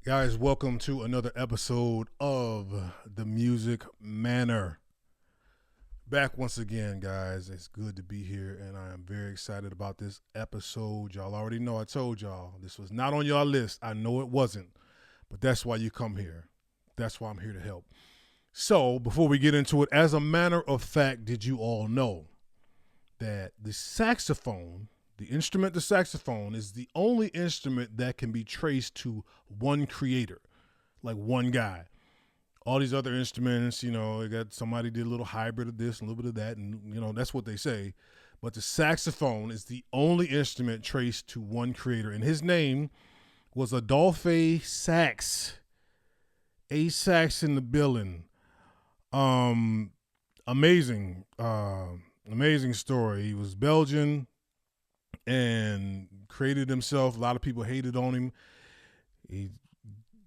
Guys, welcome to another episode of the Music Manor. Back once again, guys. It's good to be here, and I am very excited about this episode. Y'all already know I told y'all this was not on your list. I know it wasn't, but that's why you come here. That's why I'm here to help. So, before we get into it, as a matter of fact, did you all know that the saxophone, the instrument, the saxophone, is the only instrument that can be traced to one creator, like one guy? All these other instruments, they got somebody did a little hybrid of this, a little bit of that, and that's what they say. But the saxophone is the only instrument traced to one creator, and his name was Adolphe Sax. A Sax in the building. Um, amazing, amazing story. He was Belgian and created himself. A lot of people hated on him. He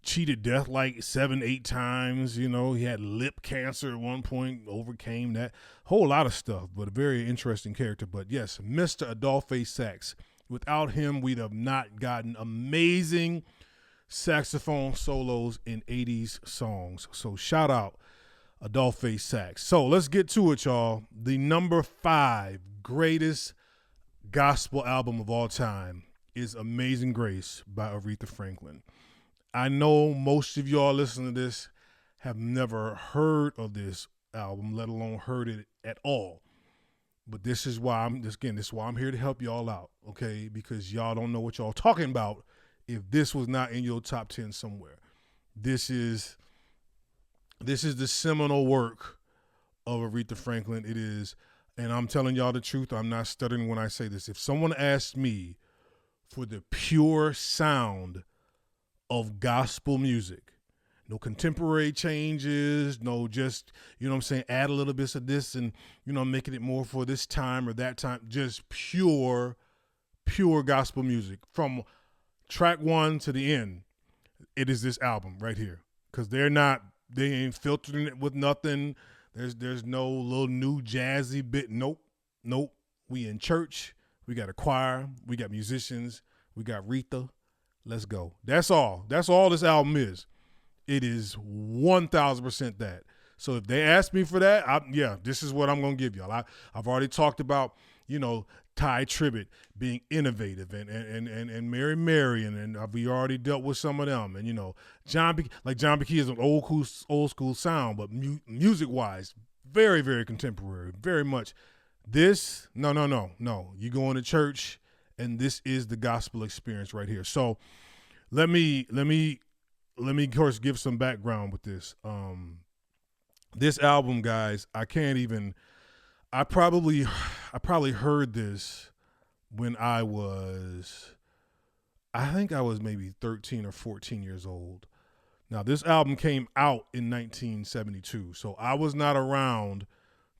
cheated death like 7, 8 times. He had lip cancer at one point, overcame that. Whole lot of stuff, but a very interesting character. But yes, Mr. Adolphe Sax. Without him, we'd have not gotten amazing saxophone solos in 80s songs. So shout out Adolphe Sax. So let's get to it, y'all. The number 5 greatest gospel album of all time is Amazing Grace by Aretha Franklin. I know most of y'all listening to this have never heard of this album, let alone heard it at all. But this is why I'm here to help y'all out, okay? Because y'all don't know what y'all talking about if this was not in your top 10 somewhere. This is the seminal work of Aretha Franklin. It is, and I'm telling y'all the truth, I'm not stuttering when I say this. If someone asked me for the pure sound of gospel music, no contemporary changes, no just, add a little bit of this and, making it more for this time or that time, just pure gospel music from track 1 to the end. It is this album right here, because they ain't filtering it with nothing. There's no little new jazzy bit. Nope. We in church. We got a choir. We got musicians. We got Aretha. Let's go. That's all. That's all this album is. It is 1,000% that. So if they ask me for that, this is what I'm gonna give y'all. I've already talked about, Ty Tribbett being innovative and Mary and we already dealt with some of them, and John B. is an old school sound, but music wise, very, very contemporary, very much. This no, you go into church and this is the gospel experience right here. So let me of course give some background with this. This album, guys, I probably heard this when I think I was maybe 13 or 14 years old. Now, this album came out in 1972, so I was not around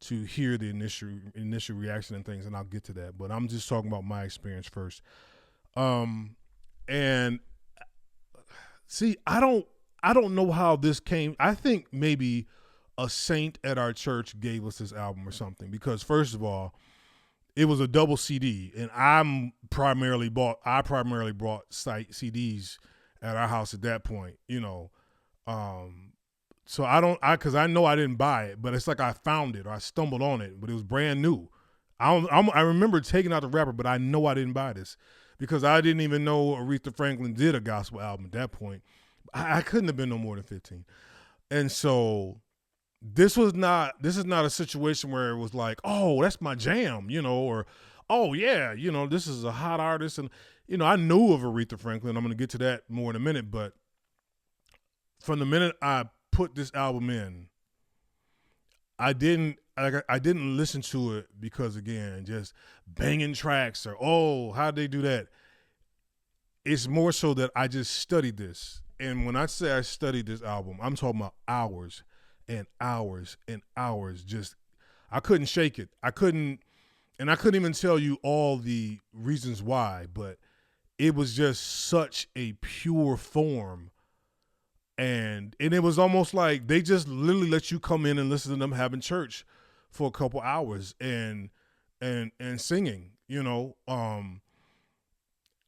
to hear the initial reaction and things, and I'll get to that. But I'm just talking about my experience first. And see, I don't know how this came. I think maybe a saint at our church gave us this album or something, because first of all, it was a double CD, and I primarily brought CDs at our house at that point, so because I know I didn't buy it, but it's like I found it or I stumbled on it, but it was brand new. I remember taking out the wrapper, but I know I didn't buy this because I didn't even know Aretha Franklin did a gospel album at that point. I couldn't have been no more than 15, and so this is not a situation where it was like, oh, that's my jam, or, oh yeah, this is a hot artist. And, I knew of Aretha Franklin. I'm going to get to that more in a minute. But from the minute I put this album in, I didn't listen to it because, again, just banging tracks or, oh, how'd they do that? It's more so that I just studied this. And when I say I studied this album, I'm talking about hours and hours and hours. Just, I couldn't shake it. I couldn't even tell you all the reasons why, but it was just such a pure form. And it was almost like they just literally let you come in and listen to them having church for a couple hours and singing,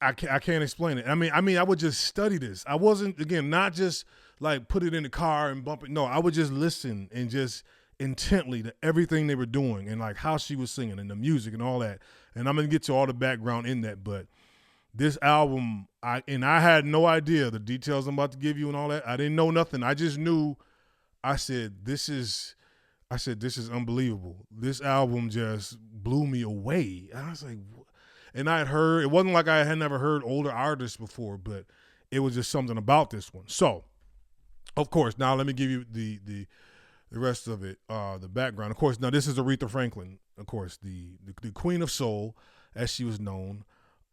I can't explain it. I mean, I would just study this. I wasn't, again, not just like put it in the car and bump it. No, I would just listen and just intently to everything they were doing and like how she was singing and the music and all that. And I'm gonna get to all the background in that, but this album, I had no idea the details I'm about to give you and all that. I didn't know nothing. I just knew. This is unbelievable. This album just blew me away. I was like, and I had heard, it wasn't like I had never heard older artists before, but it was just something about this one. So, of course, now let me give you the rest of it, the background. Of course, now this is Aretha Franklin, of course, the Queen of Soul, as she was known.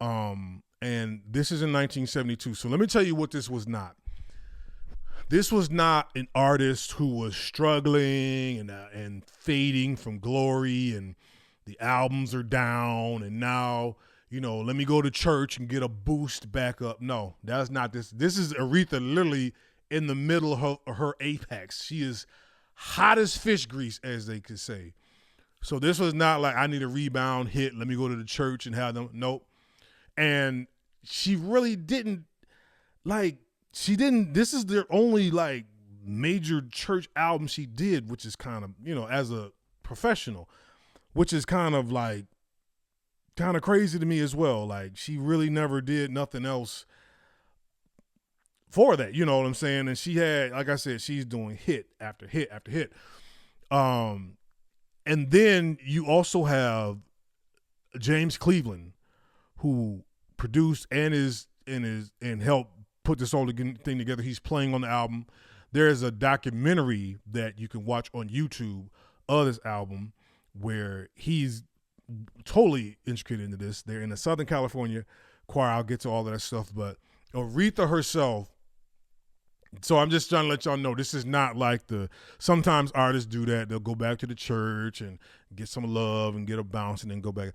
And this is in 1972. So let me tell you what this was not. This was not an artist who was struggling and fading from glory, and the albums are down, and now, let me go to church and get a boost back up. No, that's not this. This is Aretha literally in the middle of her apex. She is hot as fish grease, as they could say. So this was not like, I need a rebound hit, let me go to the church and have them. Nope. And she really didn't, this is their only like major church album she did, which is kind of, as a professional, which is kind of crazy to me as well. Like, she really never did nothing else for that, you know what I'm saying? And she had, like I said, she's doing hit after hit after hit. And then you also have James Cleveland, who produced and helped put this whole thing together. He's playing on the album. There's a documentary that you can watch on YouTube of this album where he's totally intricate into this. They're in the Southern California choir. I'll get to all of that stuff, but Aretha herself. So I'm just trying to let y'all know, this is not like sometimes artists do that. They'll go back to the church and get some love and get a bounce and then go back.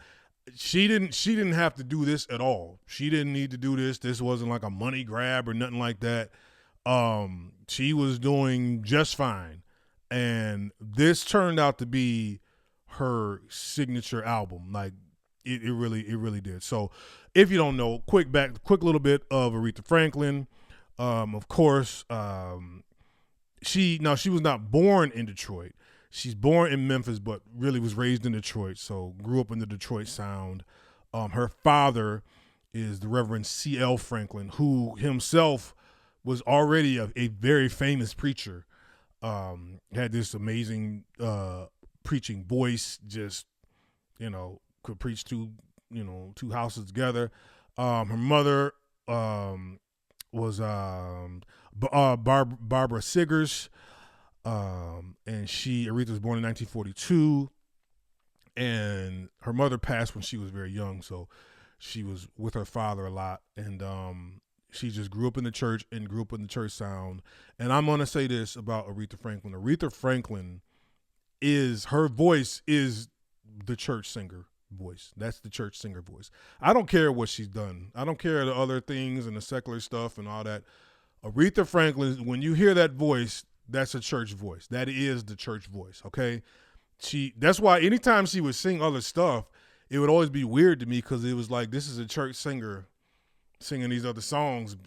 She didn't have to do this at all. She didn't need to do this. This wasn't like a money grab or nothing like that. She was doing just fine. And this turned out to be her signature album. Like, it really did. So if you don't know, quick little bit of Aretha Franklin. Of course, she was not born in Detroit. She's born in Memphis, but really was raised in Detroit. So grew up in the Detroit sound. Her father is the Reverend C.L. Franklin, who himself was already a very famous preacher. Had this amazing preaching voice, just, could preach two houses together. Her mother was Barbara Siggers, and Aretha was born in 1942, and her mother passed when she was very young, so she was with her father a lot, and she just grew up in the church and grew up in the church sound. And I'm going to say this about Aretha Franklin. Aretha Franklin her voice is the church singer voice. That's the church singer voice. I don't care what she's done. I don't care the other things and the secular stuff and all that. Aretha Franklin, when you hear that voice, that's a church voice. That is the church voice, okay? That's why anytime she would sing other stuff, it would always be weird to me, because it was like, this is a church singer singing these other songs,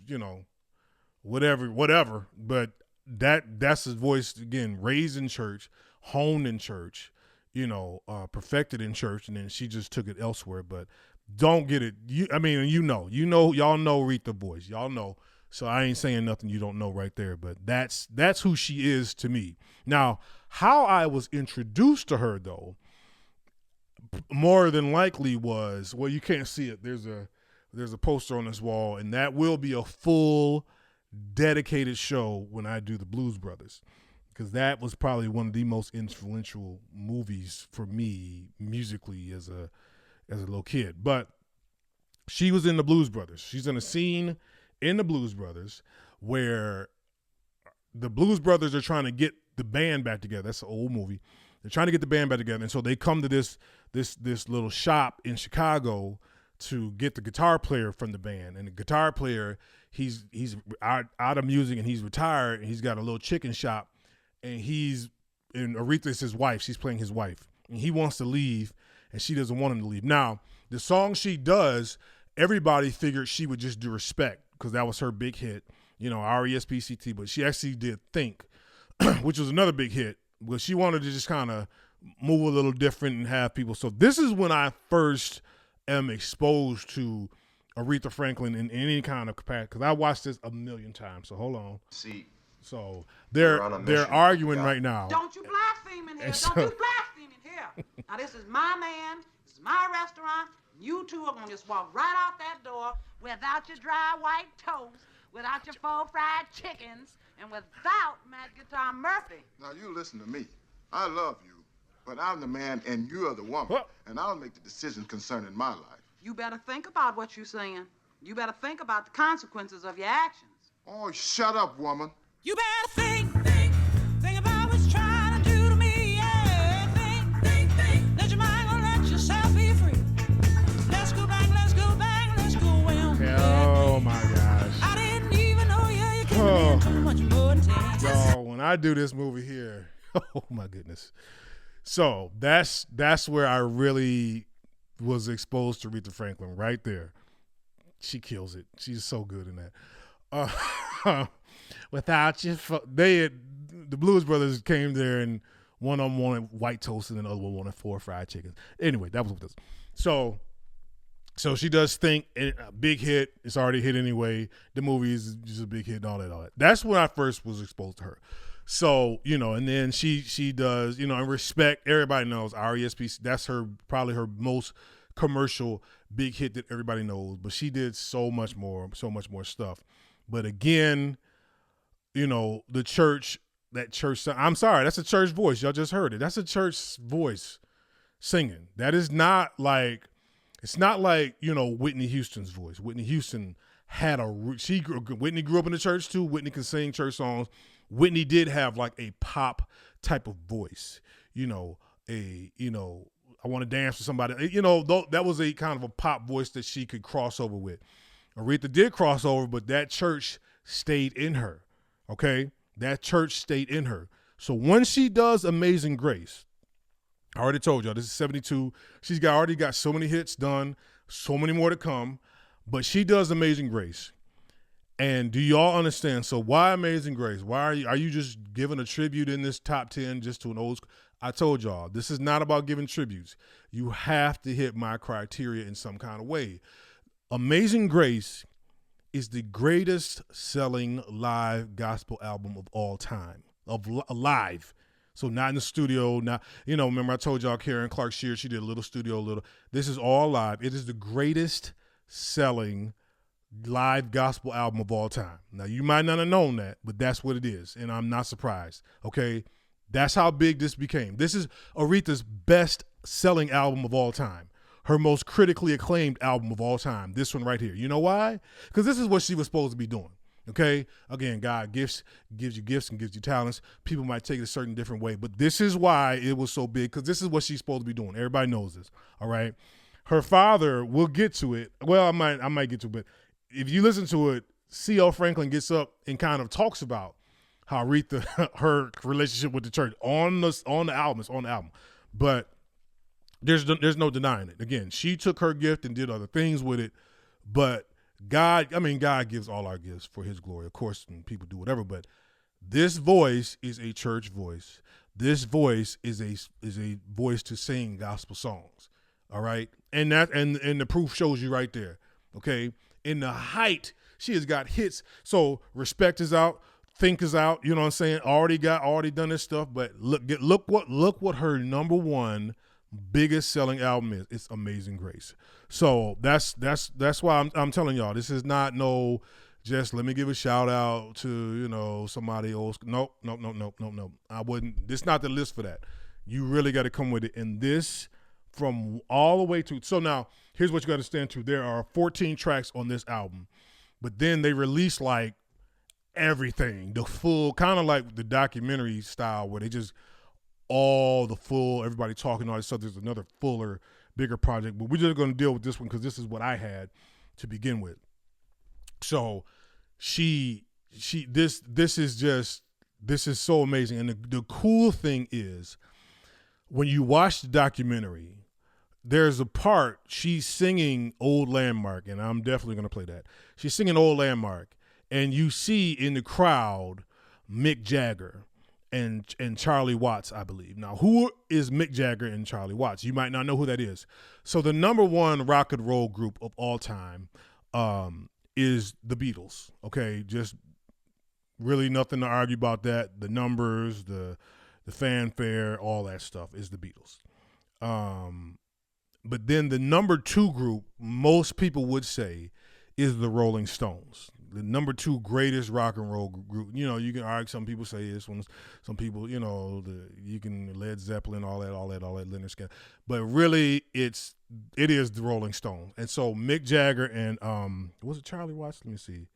whatever. But that's his voice, again, raised in church, honed in church, perfected in church, and then she just took it elsewhere. But don't get it. Y'all know Aretha voice. Y'all know. So I ain't saying nothing you don't know right there, but that's who she is to me. Now, how I was introduced to her, though, more than likely was, well, you can't see it. There's a poster on this wall, and that will be a full dedicated show when I do the Blues Brothers, because that was probably one of the most influential movies for me musically as a little kid. But she was in the Blues Brothers. She's in a scene in the Blues Brothers where the Blues Brothers are trying to get the band back together. That's an old movie. They're trying to get the band back together, and so they come to this little shop in Chicago to get the guitar player from the band. And the guitar player, he's out of music and he's retired, and he's got a little chicken shop, and Aretha's his wife. She's playing his wife, and he wants to leave, and she doesn't want him to leave. Now, the song she does everybody figured she would just do Respect because that was her big hit, RESPCT, but she actually did Think, which was another big hit, but she wanted to just kind of move a little different and have people. So this is when I first am exposed to Aretha Franklin in any kind of capacity, because I watched this a million times. So hold on. See, so they're arguing right now. Don't you blaspheme in here. Don't you blaspheme in here. Now this is my man. This is my restaurant. You two are gonna just walk right out that door without your dry white toast, without your 4 fried chickens, and without Mad Guitar Murphy. Now you listen to me. I love you, but I'm the man and you are the woman, and I'll make the decision concerning my life. You better think about what you're saying. You better think about the consequences of your actions. Oh, shut up, woman. You better think about what you're trying to do to me, yeah. Think. Let your mind go, let yourself be free. Let's go back, let's go well. Oh my gosh. I didn't even know you came in too much more intense. Y'all, when I do this movie here, oh my goodness. So that's where I really was exposed to Aretha Franklin right there. She kills it. She's so good in that. Without you, the Blues Brothers came there and one of them wanted white toast and the other one wanted 4 fried chickens. Anyway, that was what this. So she does Think, a big hit. It's already hit anyway. The movie is just a big hit and all that. That's when I first was exposed to her. So, and then she does, in Respect, everybody knows RESPC. That's probably her most commercial big hit that everybody knows. But she did so much more stuff. But again, the church, I'm sorry, that's a church voice. Y'all just heard it. That's a church voice singing. That is not like, it's not like, Whitney Houston's voice. Whitney Houston Whitney grew up in the church too. Whitney can sing church songs. Whitney did have like a pop type of voice, I want to dance with somebody, that was a kind of a pop voice that she could cross over with. Aretha did cross over, but that church stayed in her. Okay. That church stayed in her. So when she does Amazing Grace, I already told y'all, this is 72. She's already got so many hits done, so many more to come, but she does Amazing Grace. And do y'all understand? So why Amazing Grace? Why are you just giving a tribute in this top 10 just to an old school? I told y'all, this is not about giving tributes. You have to hit my criteria in some kind of way. Amazing Grace is the greatest selling live gospel album of all time, live. So not in the studio, not, remember I told y'all Karen Clark Sheard, she did a little studio, This is all live. It is the greatest selling live gospel album of all time. Now, you might not have known that, but that's what it is, and I'm not surprised, okay? That's how big this became. This is Aretha's best-selling album of all time, her most critically acclaimed album of all time, this one right here. You know why? Because this is what she was supposed to be doing, okay? Again, God gives you gifts and gives you talents. People might take it a certain different way, but this is why it was so big, because this is what she's supposed to be doing. Everybody knows this, all right? Her father, we'll get to it. Well, I might get to it, but if you listen to it, C.L. Franklin gets up and kind of talks about how Aretha, her relationship with the church on the album. It's on the album. But there's no denying it. Again, she took her gift and did other things with it. But God gives all our gifts for his glory. Of course, and people do whatever, but this voice is a church voice. This voice is a voice to sing gospel songs. All right? And the proof shows you right there. Okay? In the height, she has got hits. So Respect is out, Think is out. You know what I'm saying? Already done this stuff. But look what her number one biggest selling album is. It's Amazing Grace. So that's why I'm telling y'all, this is not just let me give a shout out to somebody else. Nope. I wouldn't. This is not the list for that. You really got to come with it. And this from all the way to. So now here's what you got to understand too. There are 14 tracks on this album, but then they release like everything, the full, kind of like the documentary style where they just everybody talking all this stuff. There's another fuller, bigger project, but we're just going to deal with this one because this is what I had to begin with. So this is so amazing. And the cool thing is when you watch the documentary, there's a part she's singing Old Landmark, and I'm definitely going to play that. She's singing Old Landmark, and you see in the crowd Mick Jagger and Charlie Watts, I believe. Now, who is Mick Jagger and Charlie Watts? You might not know who that is. So the number one rock and roll group of all time is the Beatles. Okay, just really nothing to argue about that. The numbers, the fanfare, all that stuff is the Beatles. But then the number two group, most people would say, is the Rolling Stones. The number two greatest rock and roll group. You know, you can argue. Some people say this one. Some people, you know, you can Led Zeppelin, all that, Leonard Skinner. But really, it is the Rolling Stones. And so Mick Jagger and was it Charlie Watts? Let me see.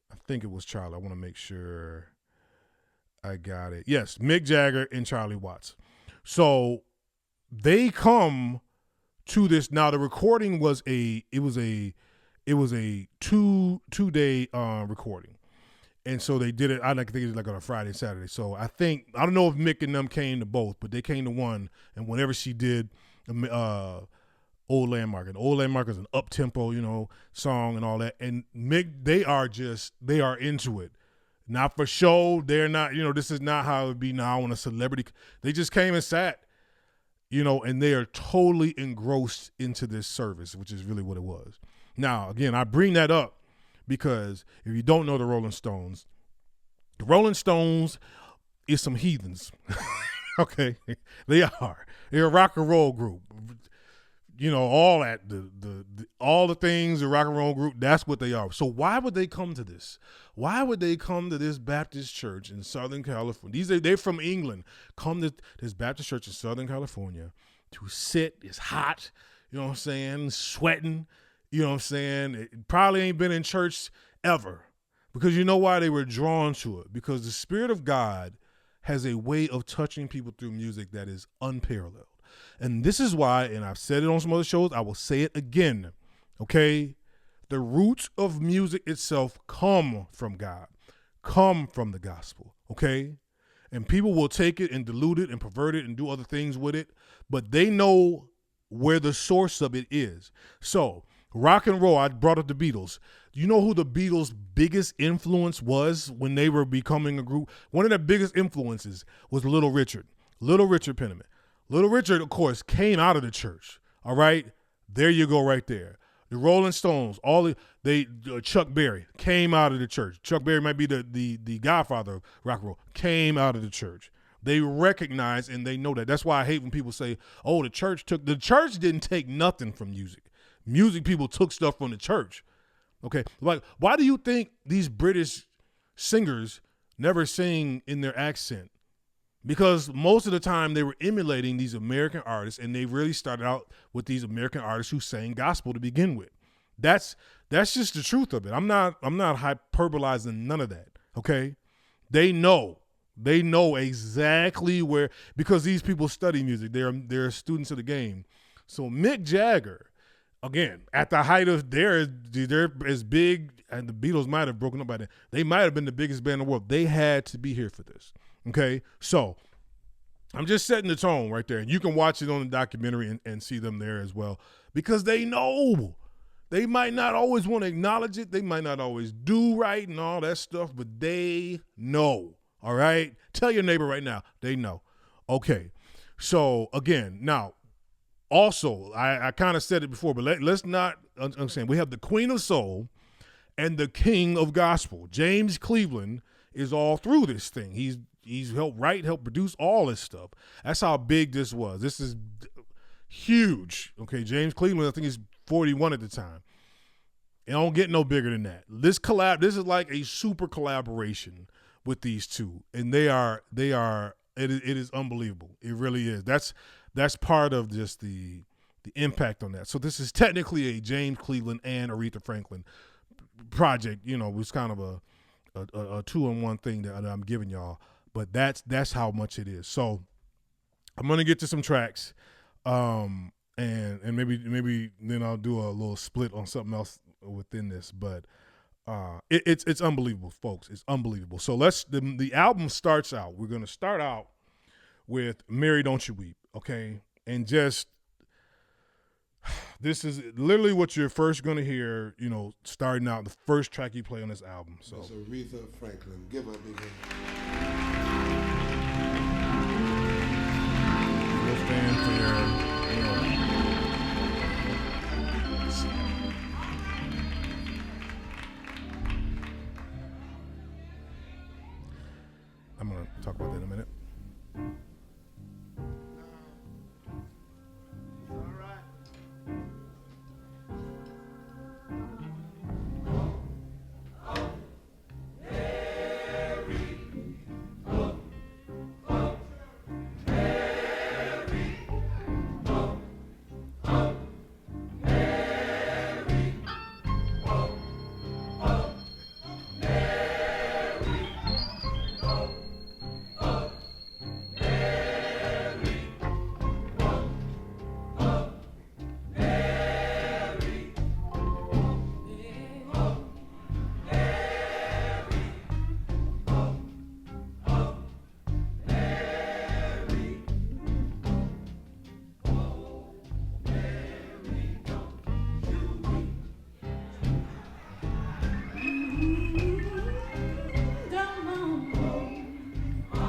I think it was Charlie. I want to make sure I got it. Yes, Mick Jagger and Charlie Watts. So they come to this. Now the recording was a 2-day recording, and so they did it. I think they did it like on a Friday and Saturday. So I don't know if Mick and them came to both, but they came to one. And whenever she did Old Landmark, and Old Landmark is an up tempo, you know, song and all that. And Mick, they are into it. Not for show. They're not, you know, this is not how it would be now when a celebrity. They just came and sat, you know, and they are totally engrossed into this service, which is really what it was. Now, again, I bring that up because if you don't know the Rolling Stones is some heathens. Okay, they are. They're a rock and roll group. You know, all that all the things, the rock and roll group, that's what they are. So why would they come to this? Why would they come to this Baptist church in Southern California? They're from England. Come to this Baptist church in Southern California to sit. It's hot, you know what I'm saying, sweating, you know what I'm saying. It probably ain't been in church ever. Because you know why they were drawn to it? Because the Spirit of God has a way of touching people through music that is unparalleled. And this is why, and I've said it on some other shows, I will say it again, okay? The roots of music itself come from God, come from the gospel, okay? And people will take it and dilute it and pervert it and do other things with it, but they know where the source of it is. So, rock and roll, I brought up the Beatles. You know who the Beatles' biggest influence was when they were becoming a group? One of their biggest influences was Little Richard Penniman. Little Richard, of course, came out of the church. All right, there you go, right there. The Rolling Stones, Chuck Berry came out of the church. Chuck Berry might be the godfather of rock and roll. Came out of the church. They recognize and they know that. That's why I hate when people say, "Oh, the church didn't take nothing from music. Music people took stuff from the church." Okay, like why do you think these British singers never sing in their accent? Because most of the time they were emulating these American artists, and they really started out with these American artists who sang gospel to begin with. That's just the truth of it. I'm not hyperbolizing none of that. Okay, they know exactly where, because these people study music. They're students of the game. So Mick Jagger, again, at the height of they're as big, and the Beatles might have broken up by then. They might have been the biggest band in the world. They had to be here for this. Okay, so I'm just setting the tone right there. And you can watch it on the documentary and see them there as well, because they know. They might not always want to acknowledge it. They might not always do right and all that stuff, but they know, all right? Tell your neighbor right now, they know. Okay, so again, now, also, I kind of said it before, but let's not understand. We have the Queen of Soul and the King of Gospel. James Cleveland is all through this thing. He's helped write, helped produce all this stuff. That's how big this was. This is huge. Okay, James Cleveland, I think he's 41 at the time. It don't get no bigger than that. This is like a super collaboration with these two, and it is unbelievable. It really is. That's part of just the impact on that. So this is technically a James Cleveland and Aretha Franklin project. You know, it was kind of a 2-in-1 thing that I'm giving y'all, but that's how much it is. So I'm gonna get to some tracks, and maybe then I'll do a little split on something else within this. But it's unbelievable, folks. It's unbelievable. So the album starts out. We're gonna start out with Mary Don't You Weep, okay? And just, this is literally what you're first going to hear, you know, starting out, the first track you play on this album. So That's Aretha Franklin. Give her a big hand. Little fanfare, you know. I'm going to talk about that in a minute.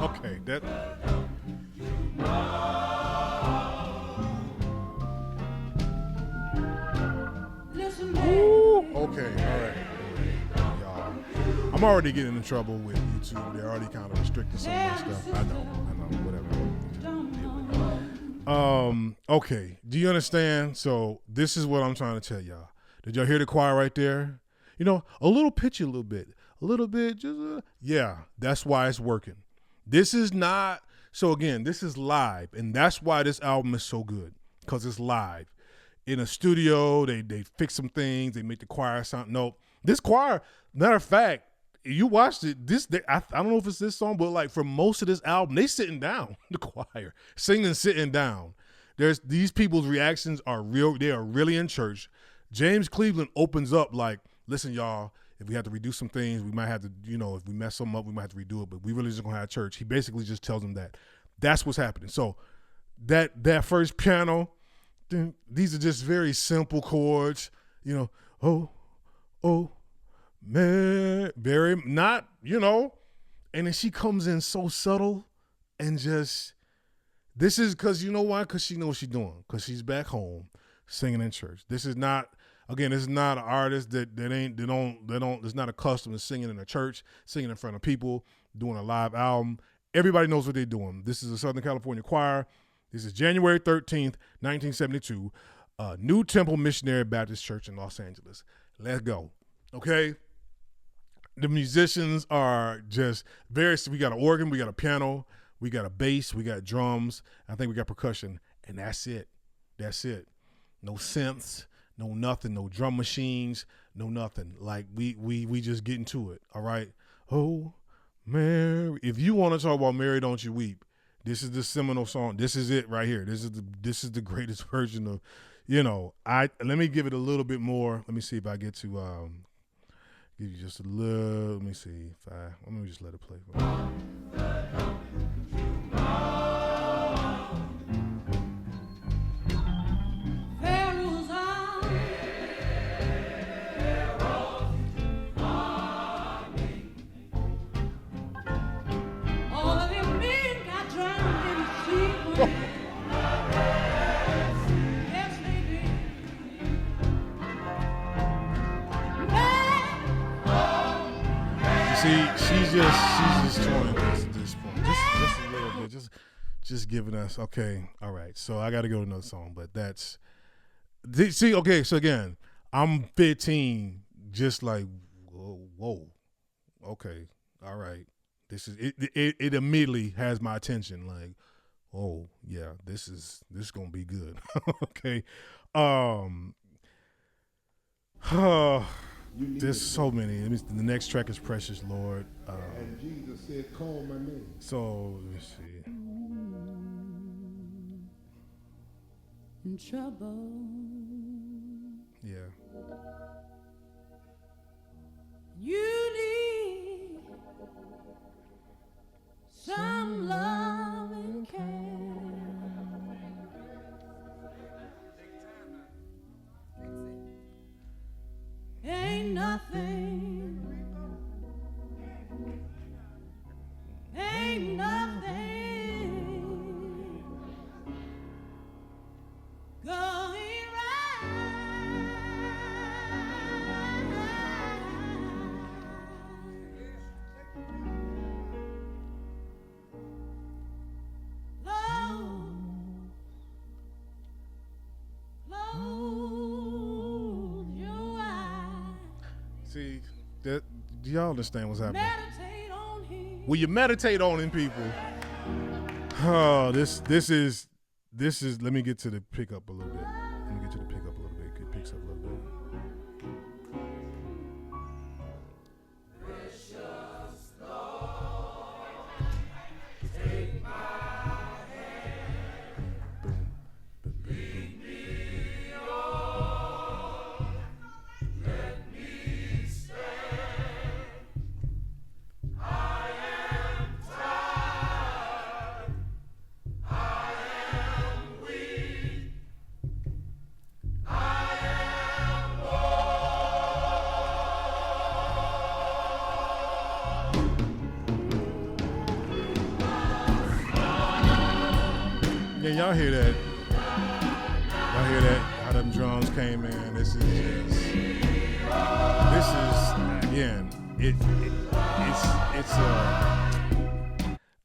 Okay, that. Ooh, okay, all right. Y'all, I'm already getting in trouble with YouTube. They're already kind of restricting some of my stuff. I know, whatever. Okay, do you understand? So this is what I'm trying to tell y'all. Did y'all hear the choir right there? You know, a little pitchy, a little bit, just yeah. That's why it's working. This is not, so again, this is live, and that's why this album is so good, because it's live. In a studio, they fix some things, they make the choir sound, no, this choir, matter of fact, you watched it, I don't know if it's this song, but like for most of this album, they sitting down, the choir, singing, sitting down. These people's reactions are real, they are really in church. James Cleveland opens up like, listen, y'all, if we have to redo some things, we might have to, you know, if we mess something up, we might have to redo it, but we really just gonna have church. He basically just tells them that. That's what's happening. So that first piano, these are just very simple chords, you know, oh, man, very, not, you know, and then she comes in so subtle and just, this is, because you know why? Because she knows what she's doing, because she's back home singing in church. This is not, again, this is not an artist that's not accustomed to singing in a church, singing in front of people, doing a live album. Everybody knows what they're doing. This is a Southern California choir. This is January 13th, 1972, New Temple Missionary Baptist Church in Los Angeles. Let's go. Okay? The musicians are just we got an organ, we got a piano, we got a bass, we got drums, I think we got percussion, and that's it. That's it. No synths, no nothing, no drum machines, no nothing. Like we just get into it, all right? Oh, Mary. If you want to talk about Mary Don't You Weep, this is the seminal song. This is it right here. This is the greatest version of, you know, let me give it a little bit more. Let me see if I get to give you just a little, let me see if let me just let it play. She's just trying this at this point. Just a little bit. Just giving us, okay, all right. So I gotta go to another song, but that's see, okay, so again, I'm 15, just like whoa. Okay, all right. This is it immediately has my attention, like, oh yeah, this is gonna be good. Okay. There's so many. The next track is Precious Lord. And Jesus said, call my name. So, let's see. In trouble. Yeah. You need some love and care. See, that, do y'all understand what's happening? Meditate on him. Will you meditate on him, people? Oh, this is. Let me get to the pickup a little bit. It picks up a little bit. Yeah, y'all hear that? Y'all hear that? How them drums came in. This is again. It's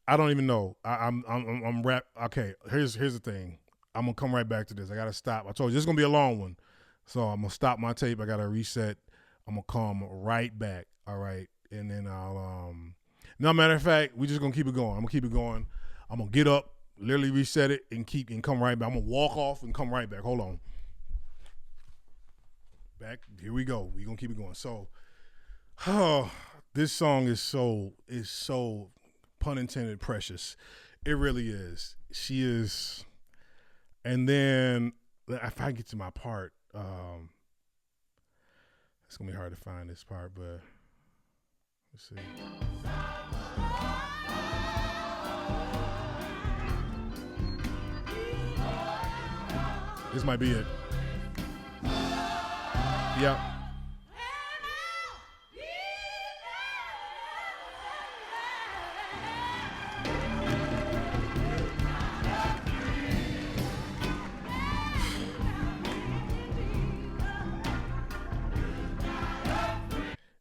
I don't even know. I'm rap. Okay, here's the thing. I'm gonna come right back to this. I gotta stop. I told you this is gonna be a long one, so I'm gonna stop my tape. I gotta reset. I'm gonna come right back. All right, and then I'll No, matter of fact, we just gonna keep it going. I'm gonna keep it going. I'm gonna get up. Literally reset it and come right back. I'm gonna walk off and come right back. Hold on. Back. Here we go. We gonna keep it going. So, this song is so pun intended precious. It really is. She is. And then if I get to my part, it's gonna be hard to find this part, but let's see. This might be it. Yep.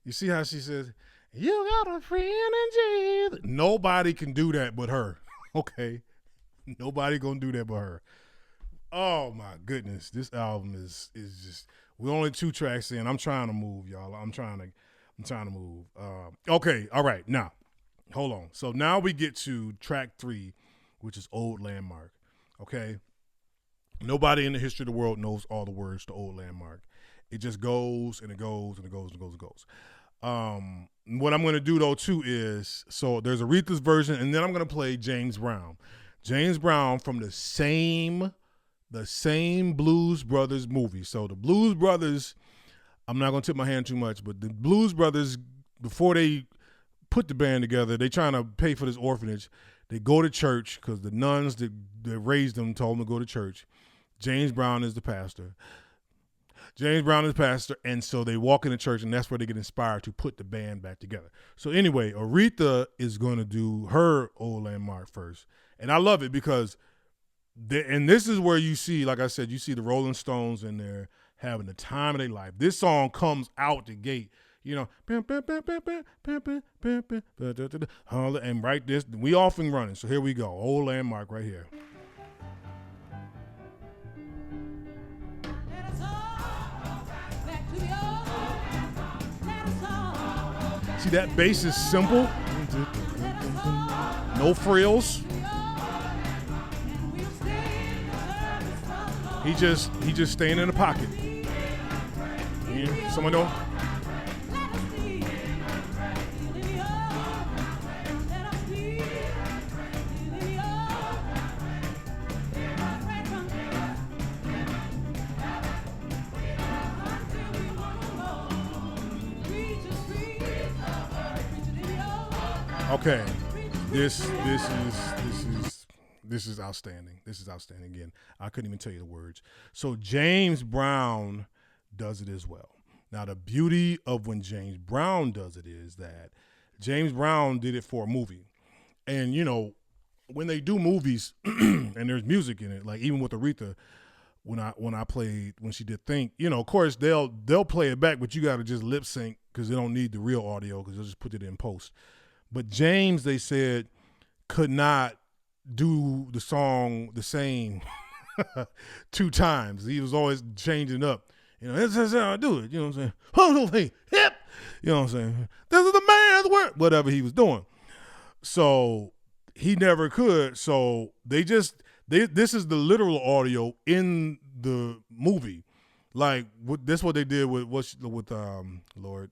You see how she says, "You got a friend in Jesus." Nobody can do that but her. Okay? Nobody gonna do that but her. Oh my goodness, this album is just. We're only 2 tracks in. I'm trying to move, y'all. I'm trying to move. Okay, all right. Now, hold on. So now we get to track 3, which is Old Landmark. Okay. Nobody in the history of the world knows all the words to Old Landmark. It just goes and it goes and it goes and goes and goes. What I'm going to do though too is, so there's Aretha's version, and then I'm going to play James Brown. James Brown from the same Blues Brothers movie. So the Blues Brothers, I'm not going to tip my hand too much, but the Blues Brothers, before they put the band together, they trying to pay for this orphanage. They go to church because the nuns that raised them told them to go to church. James Brown is the pastor. And so they walk into church, and that's where they get inspired to put the band back together. So anyway, Aretha is going to do her Old Landmark first. And I love it because and this is where you see, like I said, you see the Rolling Stones in there having the time of their life. This song comes out the gate, you know, and right this, we off and running. So here we go, Old Landmark right here. See, that bass is simple, no frills. He just staying in the pocket. Yeah, someone know? Okay, this is outstanding. This is outstanding. Again, I couldn't even tell you the words. So James Brown does it as well. Now, the beauty of when James Brown does it is that James Brown did it for a movie. And, you know, when they do movies and there's music in it, like even with Aretha, when she did Think, you know, of course they'll play it back, but you got to just lip sync because they don't need the real audio because they'll just put it in post. But James, they said, could not do the song the same 2 times. He was always changing up. You know, that's how I do it. You know what I'm saying? Hold on, hey, hip. You know what I'm saying? This is the man's work, whatever he was doing. So he never could. So this is the literal audio in the movie. Like this what they did with Lord.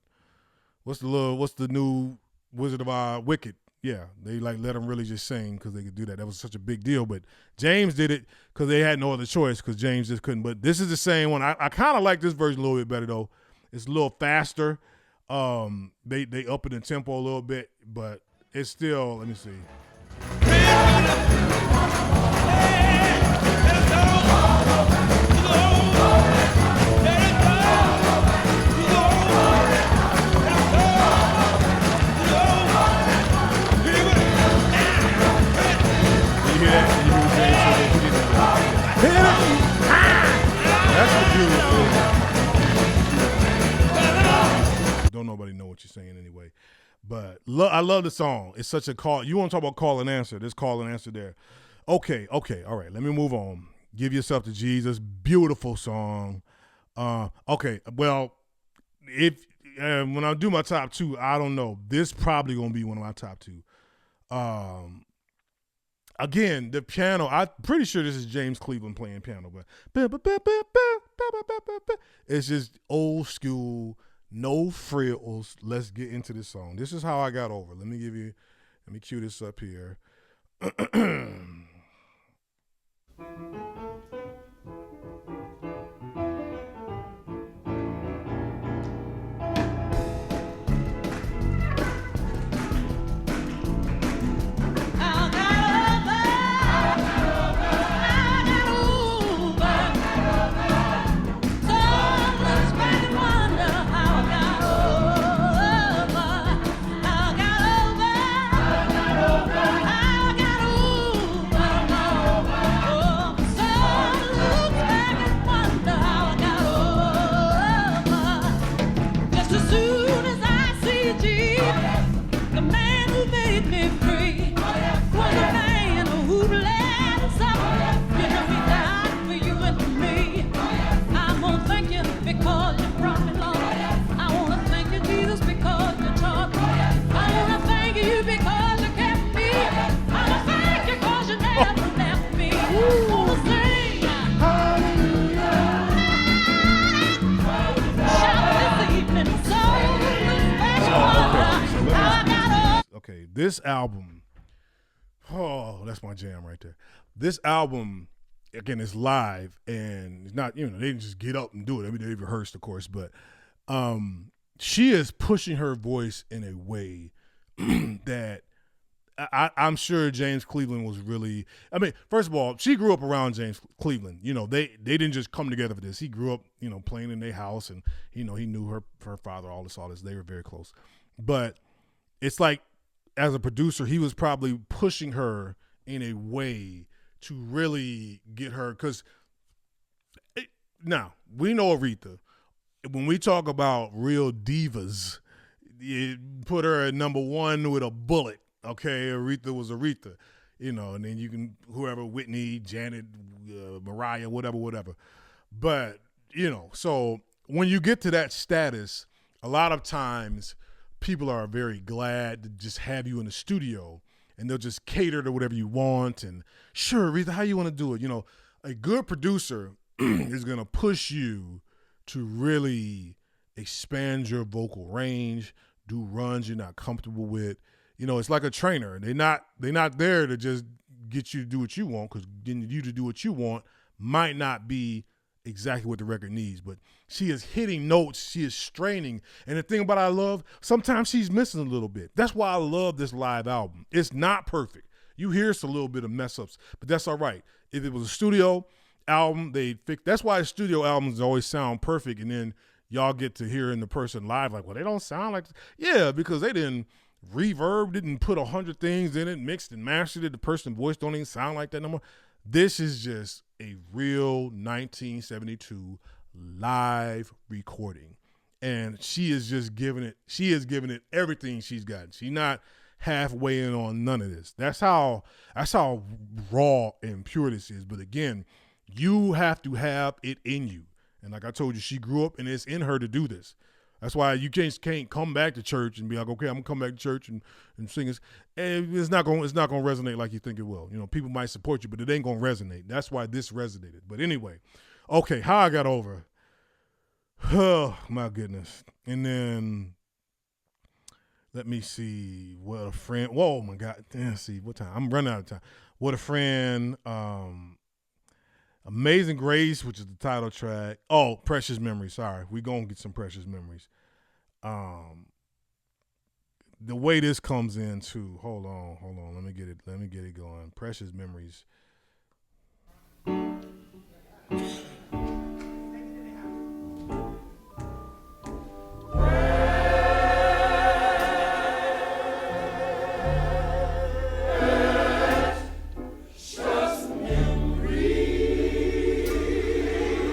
What's the new Wizard of Wicked? Yeah, they like let him really just sing because they could do that. That was such a big deal. But James did it because they had no other choice because James just couldn't. But this is the same one. I kind of like this version a little bit better though. It's a little faster. They up it in tempo a little bit, but it's still. Let me see. Don't nobody know what you're saying anyway. But I love the song. It's such a call. You want to talk about call and answer. There's call and answer there. Okay. All right. Let me move on. Give yourself to Jesus. Beautiful song. Okay. Well, if when I do my top two, I don't know. This probably going to be one of my top two. Again, the piano, I'm pretty sure this is James Cleveland playing piano, but it's just old school, no frills. Let's get into this song. This is how I got over. Let me cue this up here. Okay, this album, oh, that's my jam right there. This album, again, is live, and it's not, they didn't just get up and do it. I mean, they rehearsed, of course, but she is pushing her voice in a way that I'm sure James Cleveland was really, I mean, first of all, she grew up around James Cleveland. They didn't just come together for this. He grew up, playing in their house, and, he knew her father, all this. They were very close. But it's like, as a producer, he was probably pushing her in a way to really get her, because now we know Aretha. When we talk about real divas, you put her at number one with a bullet. Okay, Aretha was Aretha, and then you can whoever, Whitney, Janet, Mariah, whatever. But so when you get to that status, a lot of times people are very glad to just have you in the studio, and they'll just cater to whatever you want. And sure, Aretha, how you want to do it? A good producer is going to push you to really expand your vocal range, do runs you're not comfortable with. It's like a trainer. They're not there to just get you to do what you want, because getting you to do what you want might not be exactly what the record needs. But she is hitting notes. She is straining. And the thing about I love, sometimes she's missing a little bit. That's why I love this live album. It's not perfect. You hear it's a little bit of mess ups, but that's all right. If it was a studio album, they'd fix. That's why studio albums always sound perfect. And then y'all get to hearing the person live like, well, they don't sound like this. Yeah, because they didn't reverb, didn't put 100 things in it, mixed and mastered it. The person's voice don't even sound like that no more. This is just a real 1972 live recording. And she is just giving it everything she's got. She's not halfway in on none of this. That's how raw and pure this is. But again, you have to have it in you. And like I told you, she grew up and it's in her to do this. That's why you can't come back to church and be like, okay, I'm gonna come back to church and sing this. And it's not gonna resonate like you think it will. You know, people might support you, but it ain't gonna resonate. That's why this resonated. But anyway, okay, how I got over. Oh my goodness. And then let me see what a friend. Whoa, my God. Let's see what time. I'm running out of time. What a friend. Amazing Grace, which is the title track. Oh, Precious Memories. Sorry, we gonna get some Precious Memories. The way this comes in too. Hold on. Let me get it going. Precious Memories.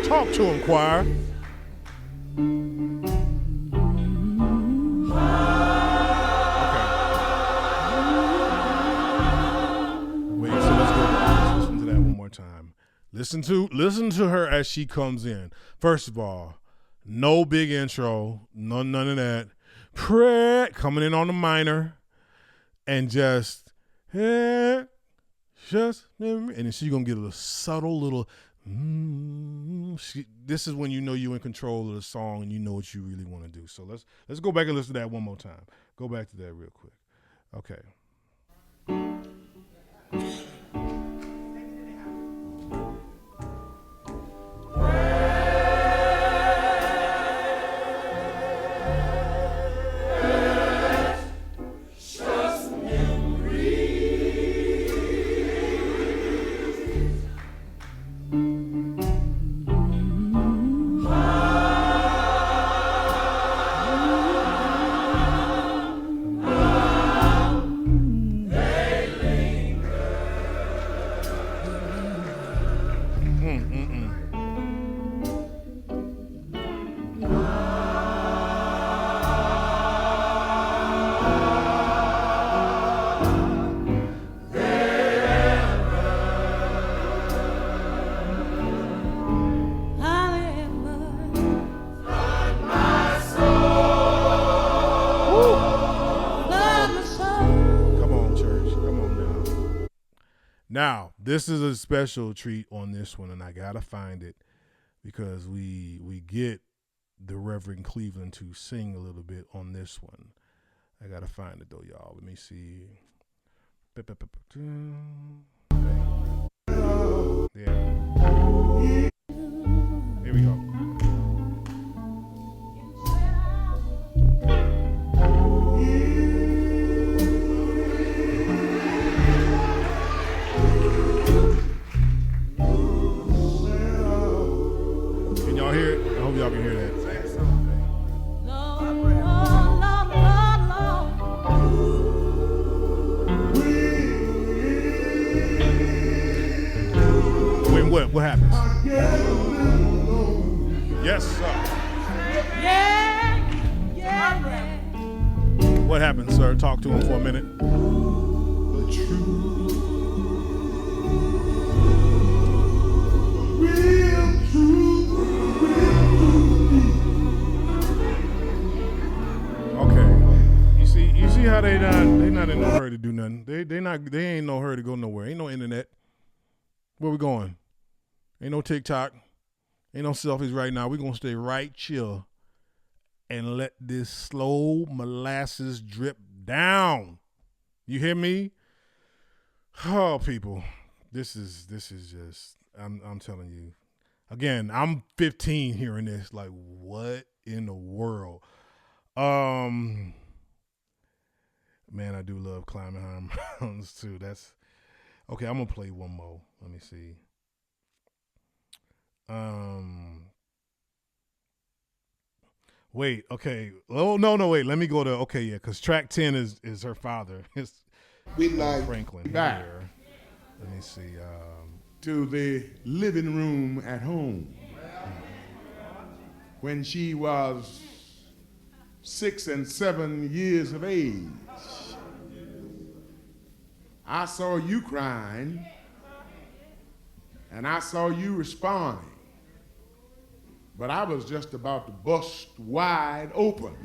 Talk to him, choir. Okay. Wait, so let's listen to that one more time. Listen to her as she comes in. First of all, no big intro, none of that. Prayer coming in on the minor, and just and then she's gonna get a subtle little. This is when you know you're in control of the song and you know what you really want to do. So let's go back and listen to that one more time. Go back to that real quick. Okay. Now, this is a special treat on this one, and I gotta find it because we get the Reverend Cleveland to sing a little bit on this one. I gotta find it though, y'all. Let me see. Yeah. Here we go. Y'all can hear that. When what happens? Yes, sir. Yeah. What happens, sir? Talk to him for a minute. The truth. You see how they not in no hurry to do nothing. They ain't no hurry to go nowhere. Ain't no internet. Where we going? Ain't no TikTok. Ain't no selfies right now. We gonna stay right chill and let this slow molasses drip down. You hear me? Oh, people, this is just. I'm telling you. Again, I'm 15 hearing this. Like, what in the world? Man, I do love climbing high mountains too. That's okay. I'm gonna play one more. Let me see. Wait. Okay. Oh no. Wait. Let me go to. Okay. Yeah. Because track 10 is her father. It's We like Franklin back here. Let me see. to the living room at home when she was 6 and 7 years of age. I saw you crying, and I saw you responding. but I was just about to bust wide open.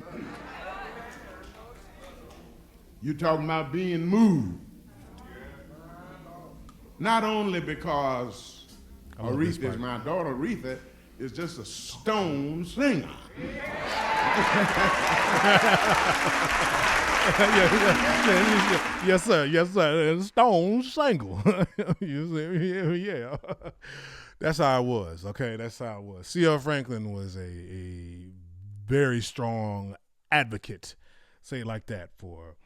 You talking about being moved. Not only because Aretha is my daughter, Aretha is just a stone singer. Yes, sir. Stone single. Yeah. That's how it was. Okay, that's how it was. C.L. Franklin was a very strong advocate, say it like that, for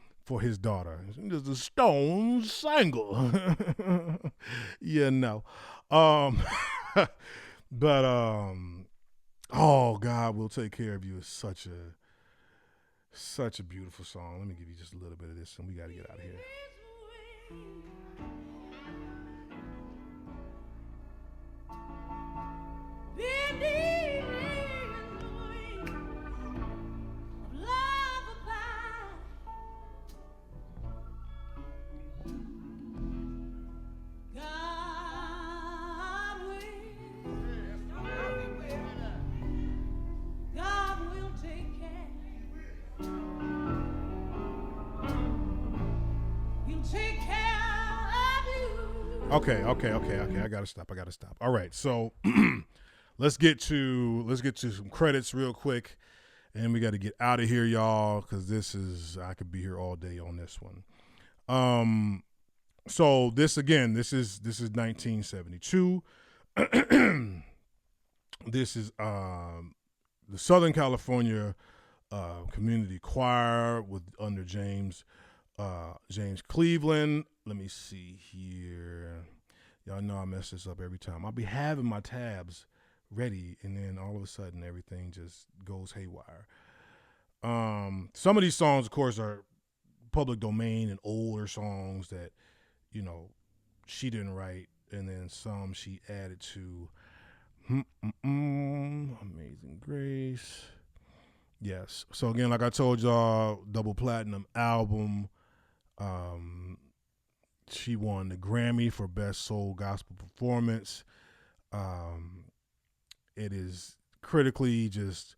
his daughter. Just a stone single. You know. But oh, God will take care of you is such a beautiful song. Let me give you just a little bit of this, and we got to get out of here. Okay. I gotta stop. All right, so let's get to some credits real quick, and we got to get out of here, y'all, because I could be here all day on this one. So this is 1972. This is the Southern California Community Choir under James Cleveland. Let me see here. Y'all know I mess this up every time. I'll be having my tabs ready, and then all of a sudden everything just goes haywire. Some of these songs, of course, are public domain and older songs that, she didn't write, and then some she added to Amazing Grace. Yes. So again, like I told y'all, double platinum album. She won the Grammy for Best Soul Gospel Performance. It is critically just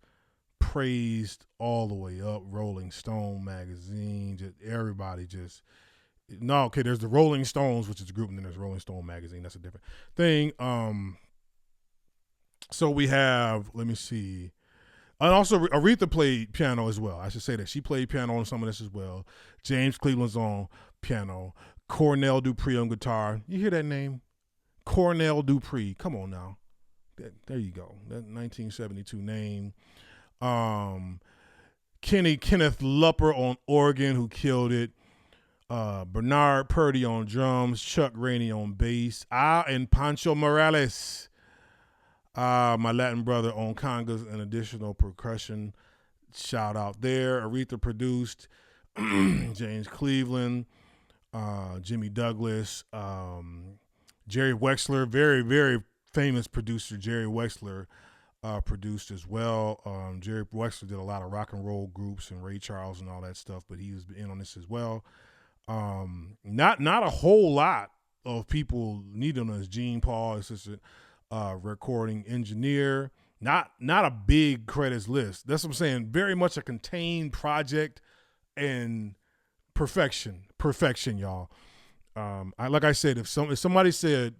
praised all the way up. Rolling Stone magazine, just everybody just there's the Rolling Stones, which is a group, and then there's Rolling Stone magazine. That's a different thing. So we have, let me see. And also, Aretha played piano as well. I should say that. She played piano on some of this as well. James Cleveland's on piano. Cornell Dupree on guitar. You hear that name? Cornell Dupree. Come on now. There you go. That 1972 name. Kenneth Lupper on organ, who killed it. Bernard Purdy on drums. Chuck Rainey on bass. And Pancho Morales, my Latin brother, on congas and additional percussion. Shout out there. Aretha produced. James Cleveland, Jimmy Douglas, Jerry Wexler, very, very famous producer. Jerry Wexler produced as well. Jerry Wexler did a lot of rock and roll groups and Ray Charles and all that stuff, but he was in on this as well. Not a whole lot of people needed on this. Gene Paul, assistant recording engineer. Not a big credits list. That's what I'm saying. Very much a contained project and perfection, y'all. Like I said, if somebody said,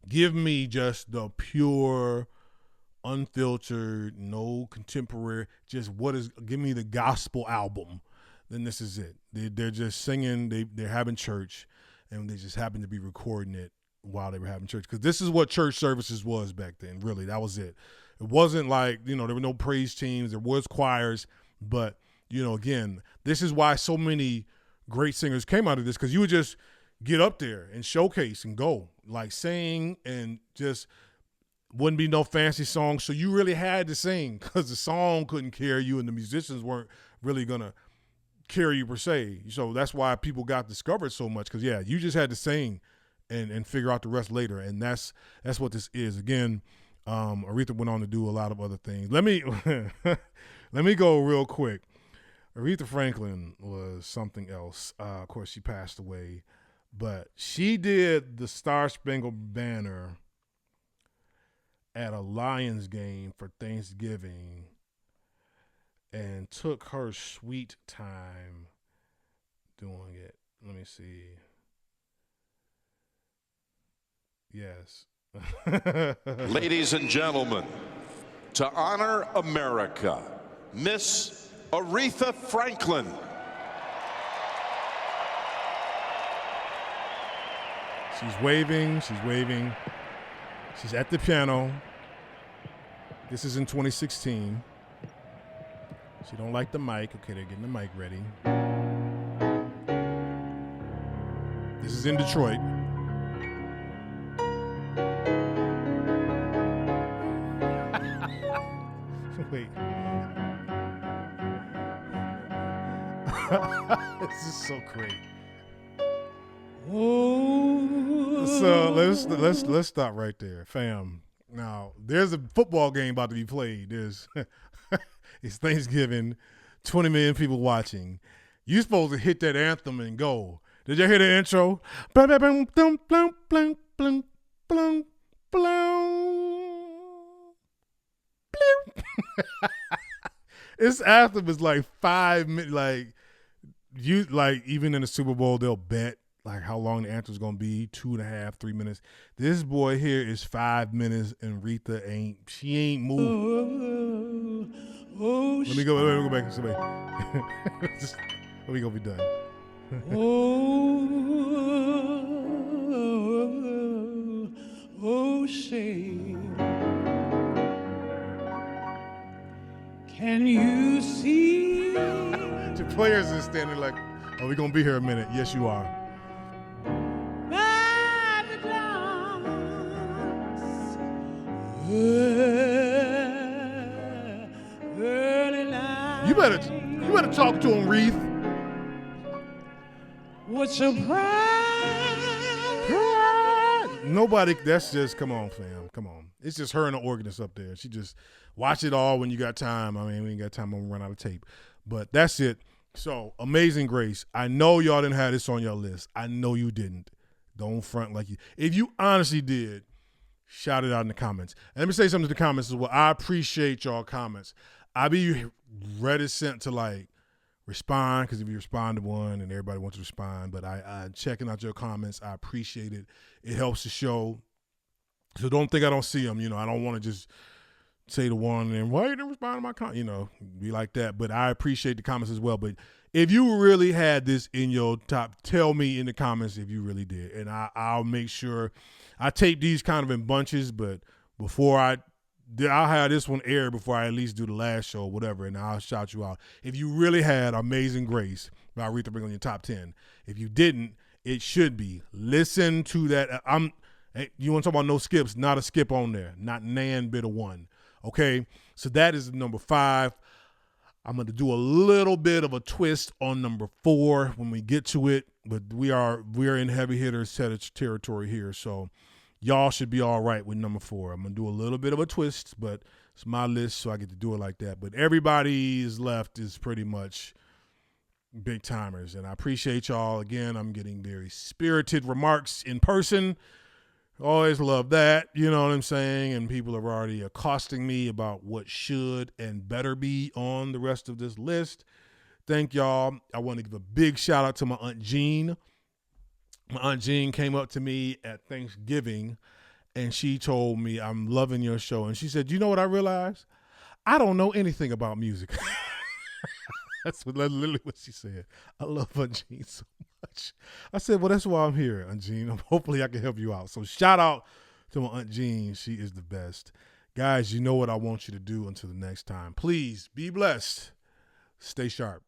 give me just the pure, unfiltered, no contemporary, just give me the gospel album, then this is it. They're just singing, they're having church, and they just happen to be recording it while they were having church. Because this is what church services was back then, really. That was it. It wasn't like, there were no praise teams, there was choirs, but again, this is why so many great singers came out of this, because you would just get up there and showcase and go, like sing, and just wouldn't be no fancy songs. So you really had to sing, because the song couldn't carry you and the musicians weren't really going to carry you per se. So that's why people got discovered so much, because, you just had to sing and figure out the rest later. And that's what this is. Again, Aretha went on to do a lot of other things. Let me go real quick. Aretha Franklin was something else. Of course, she passed away, but she did the Star Spangled Banner at a Lions game for Thanksgiving and took her sweet time doing it. Let me see. Yes. Ladies and gentlemen, to honor America, Miss Aretha Franklin. She's waving. She's waving. She's at the piano. This is in 2016. She don't like the mic. Okay, they're getting the mic ready. This is in Detroit. Wait. This is so great. So let's stop right there, fam. Now there's a football game about to be played. There's it's Thanksgiving, 20 million people watching. You supposed to hit that anthem and go. Did y'all hear the intro? This anthem is like 5 minutes. Like you, like even in the Super Bowl, they'll bet like how long the anthem's gonna be, 2.5, 3 minutes. This boy here is 5 minutes, and Aretha ain't moving. Let me go back and say, we gonna be done. Say, can you see? The players are standing like, oh, we gonna be here a minute. Yes, you are. By the dawn's early light. You better talk to him, Reith. What surprise? Nobody. That's just come on, fam. Come on. It's just her and the organist up there. She just watch it all when you got time. I mean, we ain't got time. I'm gonna run out of tape. But that's it. So, Amazing Grace. I know y'all didn't have this on your list. I know you didn't. Don't front like you. If you honestly did, shout it out in the comments. And let me say something to the comments as well. I appreciate y'all comments. I be reticent to like respond because if you respond to one and everybody wants to respond, but I checking out your comments. I appreciate it. It helps the show. So don't think I don't see them. You know, I don't want to just say the one and then, why you didn't respond to my comment? You know, be like that. But I appreciate the comments as well. But if you really had this in your top, tell me in the comments if you really did. And I'll make sure. I tape these kind of in bunches, but before I'll have this one aired before I at least do the last show or whatever, and I'll shout you out. If you really had Amazing Grace by Aretha Franklin in your top 10, if you didn't, it should be. Listen to that. You want to talk about no skips? Not a skip on there. Not nan bit of one. Okay? So that is number 5. I'm going to do a little bit of a twist on number 4 when we get to it, but we are in heavy hitters territory here, so y'all should be all right with number 4. I'm going to do a little bit of a twist, but it's my list, so I get to do it like that. But everybody's left is pretty much big timers, and I appreciate y'all. Again, I'm getting very spirited remarks in person. Always love that, you know what I'm saying? And people are already accosting me about what should and better be on the rest of this list. Thank y'all. I want to give a big shout out to my Aunt Jean. My Aunt Jean came up to me at Thanksgiving, and she told me, I'm loving your show. And she said, you know what I realized? I don't know anything about music. That's literally what she said. I love Aunt Jean so much. I said, well, that's why I'm here, Aunt Jean. Hopefully I can help you out. So shout out to my Aunt Jean. She is the best. Guys, you know what I want you to do until the next time. Please be blessed. Stay sharp.